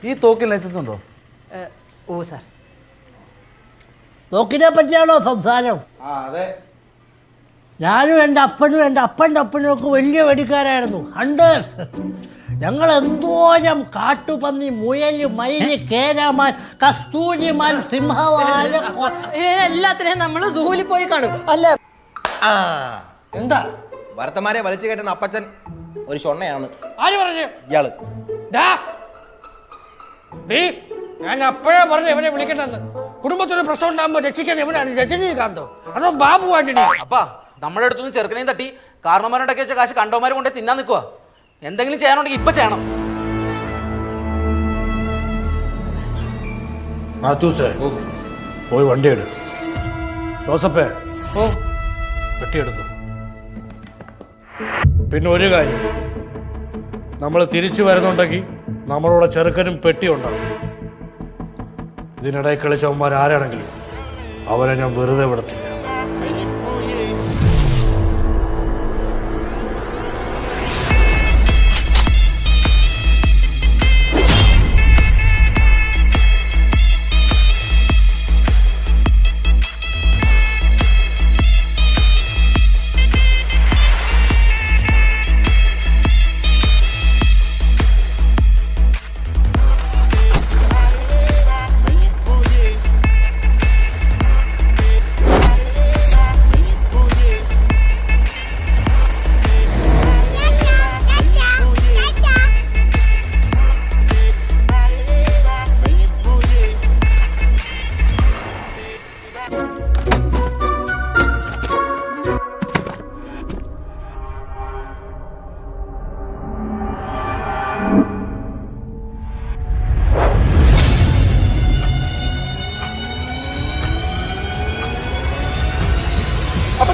ഈ തോക്കിൽ ലൈസൻസ് ഉണ്ടോ? ഓ സാർ. തോക്കിനെ പറ്റിയാണോ സംസാരം? അതെ. ഞാനും എൻ്റെ അപ്പനും എൻ്റെ അപ്പൻ്റെ അപ്പനും ഒക്കെ വലിയ വെടിക്കാരായിരുന്നു. ഹണ്ടേഴ്സ്. ഞങ്ങൾ എന്തോരം കാട്ടുപന്നി, മുയൽ, മയില്, കേരമാൻ, കസ്തൂരിമാൻ, സിംഹവാല എല്ലാത്തിനെയും നമ്മൾ സൂവിൽ പോയി കാണും അല്ലേ? എന്താ ഭരതന്മാരെ വലിച്ചു കയറ്റുന്ന അപ്പച്ചൻ ഒരു ഷൊണ്ണയാണ്. ആര് പറഞ്ഞു? ഇയാള്. ഞാൻ അപ്പോഴേ പറഞ്ഞു ഇവനെ വിളിക്കണ്ടെന്ന്. കുടുംബത്തിന് പ്രശ്നം ഉണ്ടാകുമ്പോൾ രക്ഷിക്കാൻ എവനാണ്? രജനീകാന്തോ അതോ ബാബു ആന്റണിയോ? അപ്പാ നമ്മുടെ അടുത്തുനിന്ന് ചെറുക്കനെയും തട്ടി കാരണവന്മാരുണ്ടാക്കി വെച്ച കാശ് കണ്ടവന്മാരെ കൊണ്ടേ തിന്നാൻ നിൽക്കുക. എന്തെങ്കിലും ചെയ്യാനുണ്ടെങ്കിൽ ഇപ്പൊ ചെയ്യണം. പോയി വണ്ടി എടുക്കും. ജോസഫേ പെട്ടിയെടുത്തു. പിന്നെ ഒരു കാര്യം, നമ്മൾ തിരിച്ചു വരുന്നുണ്ടെങ്കിൽ നമ്മളോട് ചെറുക്കനും പെട്ടി ഉണ്ടാകും. ഇതിനിടയിൽ കളിച്ചവന്മാർ ആരാണെങ്കിലും അവരെ ഞാൻ വെറുതെ വിടത്തില്ല. അപ്പൊ